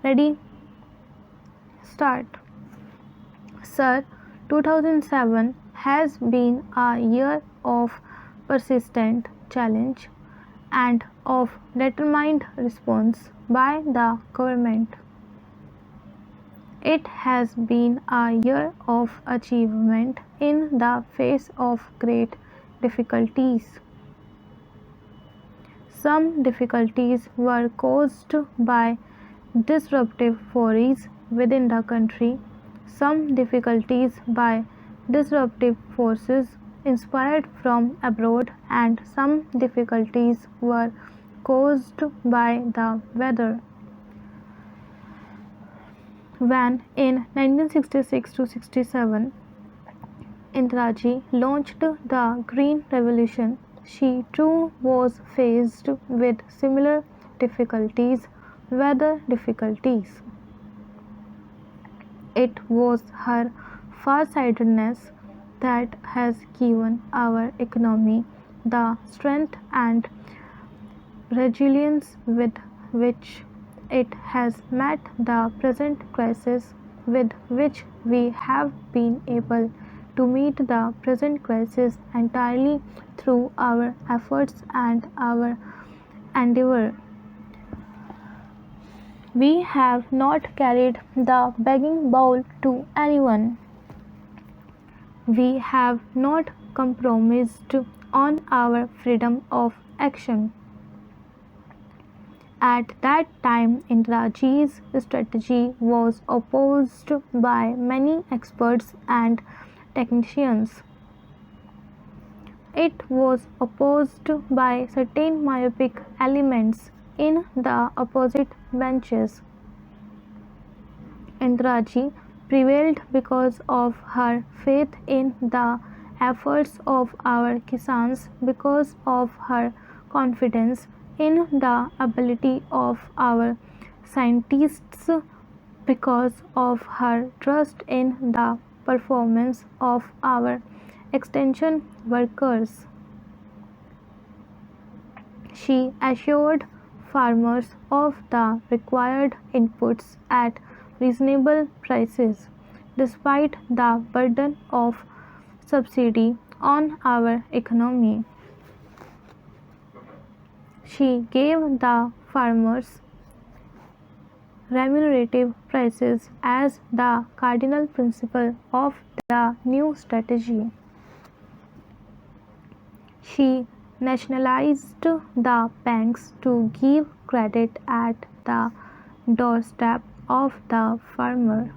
Ready? Start. Sir, 2007 has been a year of persistent challenge and of determined response by the government. It has been a year of achievement in the face of great difficulties. Some difficulties were caused by disruptive forces within the country, some difficulties by disruptive forces inspired from abroad, and some difficulties were caused by the weather. When in 1966 to 67 Indiraji launched the Green Revolution, she too was faced with similar difficulties, weather difficulties. It was her farsightedness that has given our economy the strength and resilience with which it has met the present crisis, with which we have been able to meet the present crisis entirely through our efforts and our endeavor. We have not carried the begging bowl to anyone. We have not compromised on our freedom of action. At that time, Indiraji's strategy was opposed by many experts and technicians. It was opposed by certain myopic elements in the opposite benches. Indiraji prevailed because of her faith in the efforts of our Kisans, because of her confidence in the ability of our scientists, because of her trust in the performance of our extension workers. She assured farmers of the required inputs at reasonable prices, despite the burden of subsidy on our economy. She gave the farmers remunerative prices as the cardinal principle of the new strategy. She nationalized the banks to give credit at the doorstep of the farmer.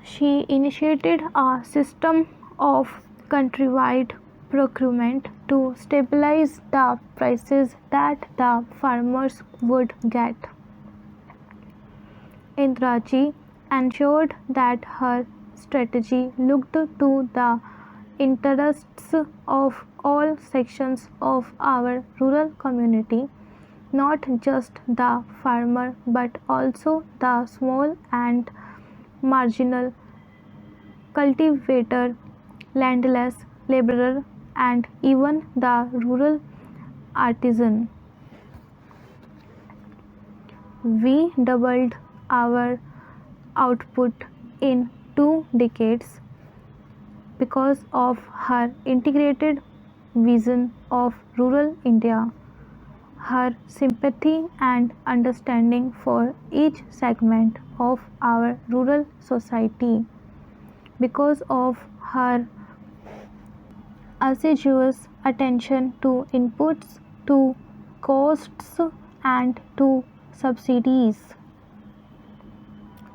She initiated a system of countrywide procurement to stabilize the prices that the farmers would get. Indiraji ensured that her strategy looked to the interests of all sections of our rural community, not just the farmer but also the small and marginal cultivator, landless laborer, and even the rural artisan. We doubled our output in 2 decades because of her integrated vision of rural India, her sympathy and understanding for each segment of our rural society, because of her assiduous attention to inputs, to costs, and to subsidies.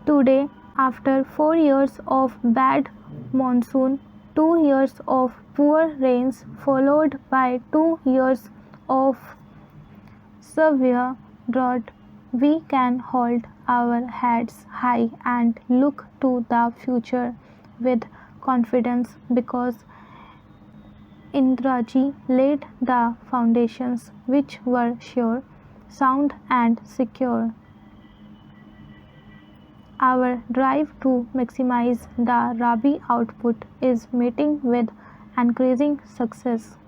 Today, after 4 years of bad monsoon, 2 years of poor rains, followed by 2 years of severe drought, we can hold our heads high and look to the future with confidence, because Indiraji laid the foundations which were sure, sound, and secure. Our drive to maximize the Rabi output is meeting with increasing success.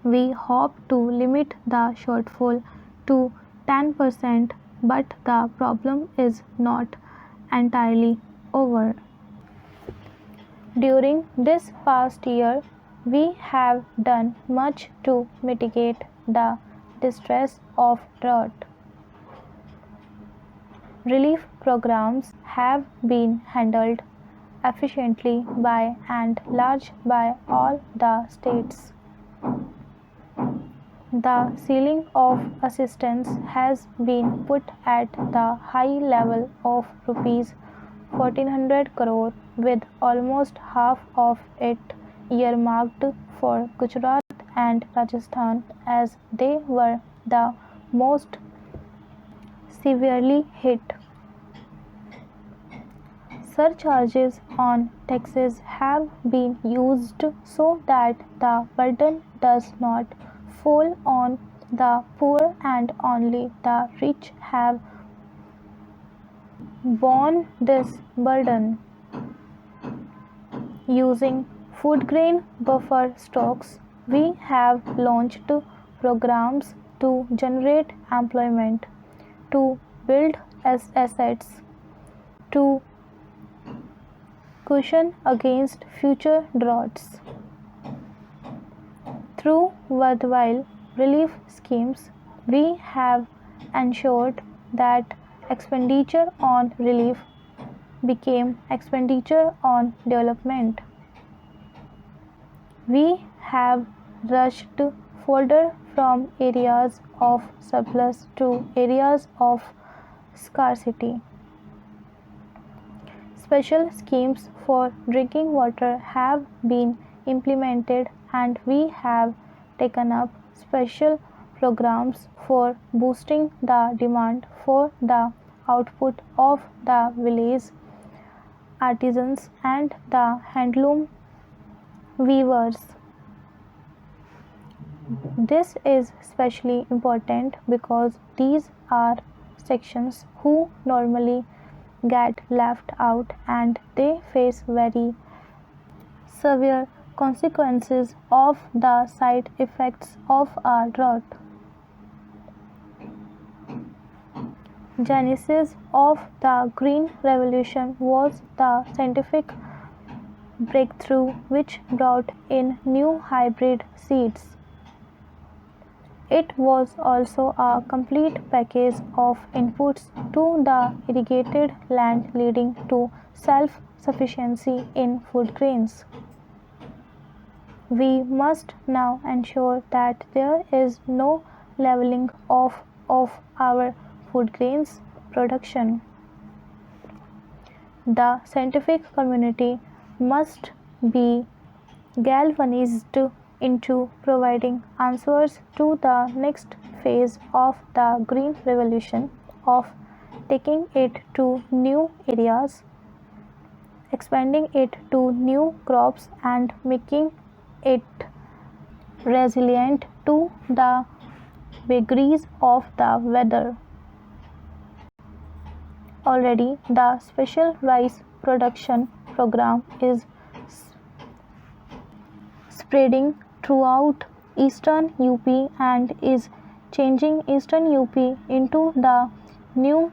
We hope to limit the shortfall to 10%, but the problem is not entirely over. During this past year, we have done much to mitigate the distress of drought. Relief programs have been handled efficiently by and large by all the states. The ceiling of assistance has been put at the high level of rupees 1400 crore, with almost half of it earmarked for Gujarat and Rajasthan, as they were the most severely hit. Surcharges on taxes have been used so that the burden does not fall on the poor, and only the rich have borne this burden. Using food grain buffer stocks, we have launched programs to generate employment, to build assets, to cushion against future droughts. Through worthwhile relief schemes, we have ensured that expenditure on relief became expenditure on development. We have rushed further from areas of surplus to areas of scarcity. Special schemes for drinking water have been implemented, and we have taken up special programs for boosting the demand for the output of the village artisans and the handloom weavers. This is especially important because these are sections who normally get left out, and they face very severe consequences of the side effects of a drought. Genesis of the Green Revolution was the scientific breakthrough which brought in new hybrid seeds. It was also a complete package of inputs to the irrigated land, leading to self-sufficiency in food grains. We must now ensure that there is no leveling off of our food grains production. The scientific community must be galvanized into providing answers to the next phase of the Green Revolution, of taking it to new areas, expanding it to new crops, and making it resilient to the vagaries of the weather. Already, the special rice production program is spreading throughout eastern UP and is changing eastern UP into the new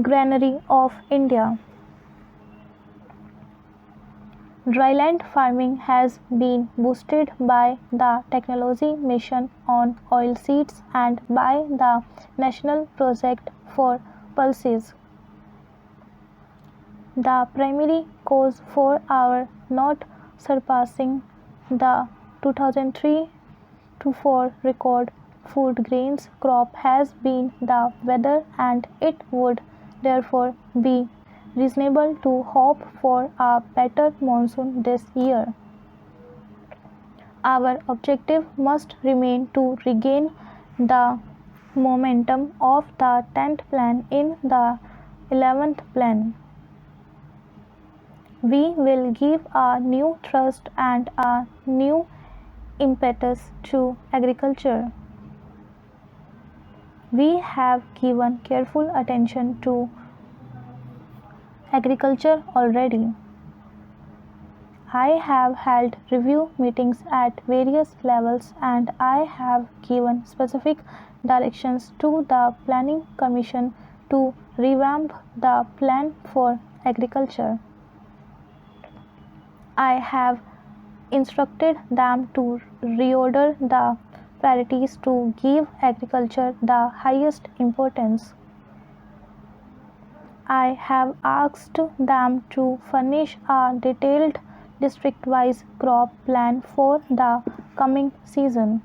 granary of India. Dryland farming has been boosted by the Technology Mission on Oilseeds and by the National Project for Pulses. The primary cause for our not surpassing the 2003-4 record food grains crop has been the weather, and it would therefore be reasonable to hope for a better monsoon this year. Our objective must remain to regain the momentum of the 10th plan in the 11th plan. We will give a new thrust and a new impetus to agriculture. We have given careful attention to agriculture already. I have held review meetings at various levels and I have given specific directions to the Planning Commission to revamp the plan for agriculture. I have instructed them to reorder the priorities to give agriculture the highest importance. I have asked them to furnish a detailed district-wise crop plan for the coming season.